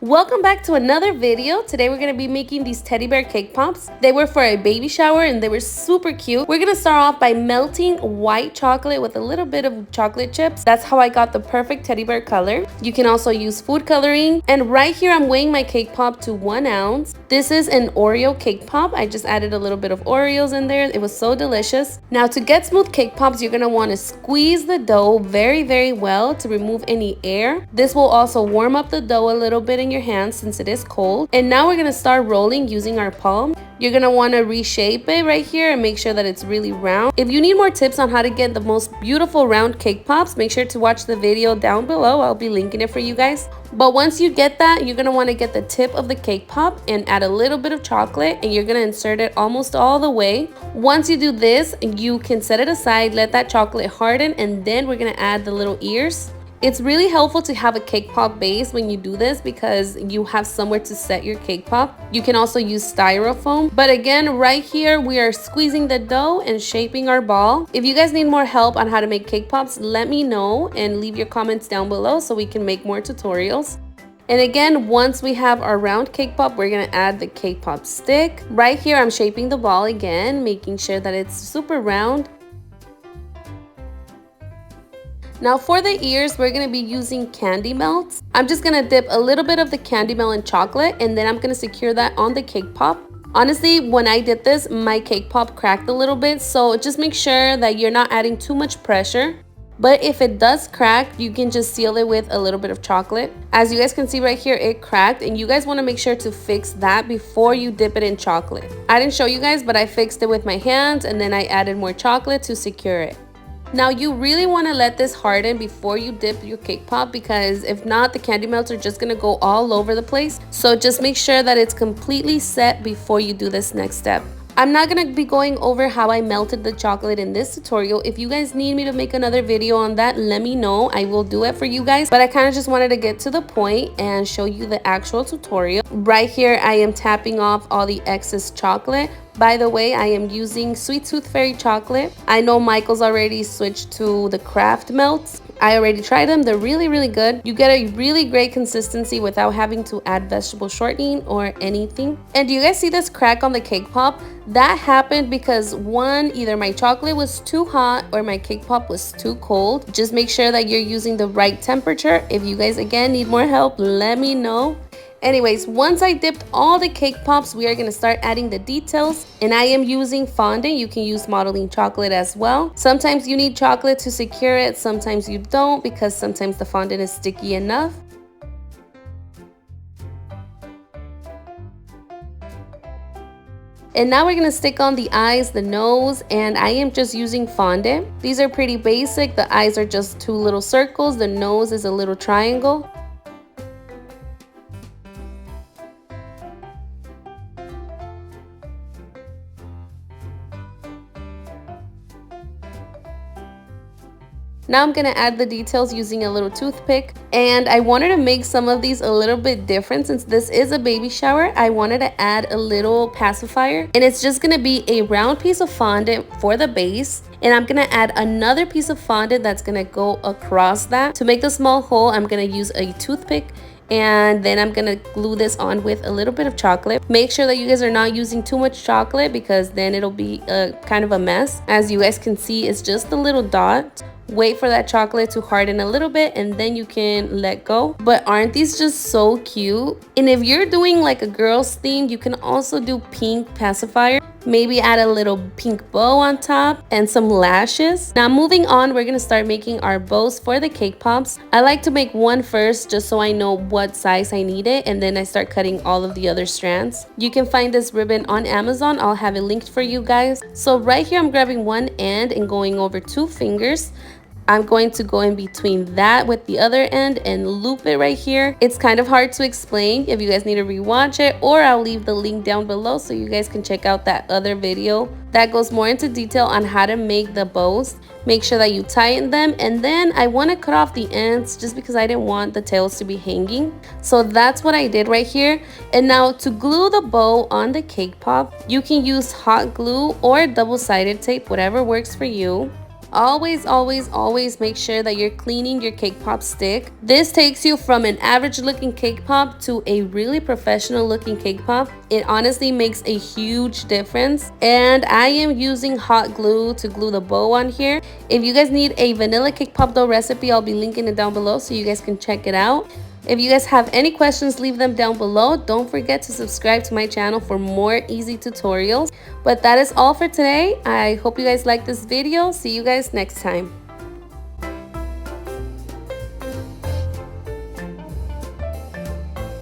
Welcome back to another video. Today we're going to be making these teddy bear cake pops. They were for a baby shower and they were super cute. We're going to start off by melting white chocolate with a little bit of chocolate chips. That's how I got the perfect teddy bear color. You can also use food coloring. And right here I'm weighing my cake pop to 1 ounce. This is an Oreo cake pop. I just added a little bit of Oreos in there. It was so delicious. Now to get smooth cake pops, you're going to want to squeeze the dough very well to remove any air. This will also warm up the dough a little bit in your hands since it is cold. And now we're gonna start rolling using our palm. You're gonna want to reshape it right here and make sure that it's really round. If you need more tips on how to get the most beautiful round cake pops, make sure to watch the video down below. I'll be linking it for you guys. But once you get that, you're gonna want to get the tip of the cake pop and add a little bit of chocolate, and you're gonna insert it almost all the way. Once you do this, you can set it aside, let that chocolate harden, and then we're gonna add the little ears. It's really helpful to have a cake pop base when you do this because you have somewhere to set your cake pop. You can also use styrofoam. But again, right here, we are squeezing the dough and shaping our ball. If you guys need more help on how to make cake pops, let me know and leave your comments down below so we can make more tutorials. And again, once we have our round cake pop, we're gonna add the cake pop stick. Right here, I'm shaping the ball again, making sure that it's super round. Now for the ears, we're going to be using candy melts. I'm just going to dip a little bit of the candy melt in chocolate, and then I'm going to secure that on the cake pop. Honestly, when I did this, my cake pop cracked a little bit, so just make sure that you're not adding too much pressure. But if it does crack, you can just seal it with a little bit of chocolate. As you guys can see right here, it cracked, and you guys want to make sure to fix that before you dip it in chocolate. I didn't show you guys, but I fixed it with my hands, and then I added more chocolate to secure it. Now you really want to let this harden before you dip your cake pop, because if not, the candy melts are just going to go all over the place. So just make sure that it's completely set before you do this next step. I'm not going to be going over how I melted the chocolate in this tutorial. If you guys need me to make another video on that, let me know. I will do it for you guys. But I kind of just wanted to get to the point and show you the actual tutorial. Right here, I am tapping off all the excess chocolate. By the way, I am using Sweet Tooth Fairy chocolate. I know Michael's already switched to the craft melts. I already tried them. They're really good. You get a really great consistency without having to add vegetable shortening or anything. And do you guys see this crack on the cake pop? That happened because either my chocolate was too hot or my cake pop was too cold. Just make sure that you're using the right temperature. If you guys again need more help, let me know. Anyways, once I dipped all the cake pops, we are going to start adding the details. And I am using fondant. You can use modeling chocolate as well. Sometimes you need chocolate to secure it. Sometimes you don't, because sometimes the fondant is sticky enough. And now we're going to stick on the eyes, the nose, and I am just using fondant. These are pretty basic. The eyes are just 2 little circles. The nose is a little triangle. Now I'm going to add the details using a little toothpick, and I wanted to make some of these a little bit different. Since this is a baby shower, I wanted to add a little pacifier, and it's just going to be a round piece of fondant for the base, and I'm going to add another piece of fondant that's going to go across that. To make the small hole, I'm going to use a toothpick, and then I'm gonna glue this on with a little bit of chocolate. Make sure that you guys are not using too much chocolate, because then it'll be kind of a mess. As you guys can see, it's just a little dot. Wait for that chocolate to harden a little bit, and then you can let go. But aren't these just so cute? And if you're doing like a girls theme, you can also do pink pacifier. Maybe add a little pink bow on top and some lashes. Now moving on, we're gonna start making our bows for the cake pops. I like to make one first just so I know what size I need it, and then I start cutting all of the other strands. You can find this ribbon on Amazon. I'll have it linked for you guys. So right here, I'm grabbing one end and going over 2 fingers. I'm going to go in between that with the other end and loop it right here. It's kind of hard to explain. If you guys need to rewatch it, or I'll leave the link down below so you guys can check out that other video that goes more into detail on how to make the bows. Make sure that you tighten them, and then I want to cut off the ends just because I didn't want the tails to be hanging. So that's what I did right here. And now to glue the bow on the cake pop, you can use hot glue or double-sided tape, whatever works for you. always make sure that you're cleaning your cake pop stick. This takes you from an average looking cake pop to a really professional looking cake pop. It honestly makes a huge difference. And I am using hot glue to glue the bow on here. If you guys need a vanilla cake pop dough recipe, I'll be linking it down below so you guys can check it out. If you guys have any questions, leave them down below. Don't forget to subscribe to my channel for more easy tutorials. But that is all for today. I hope you guys like this video. See you guys next time.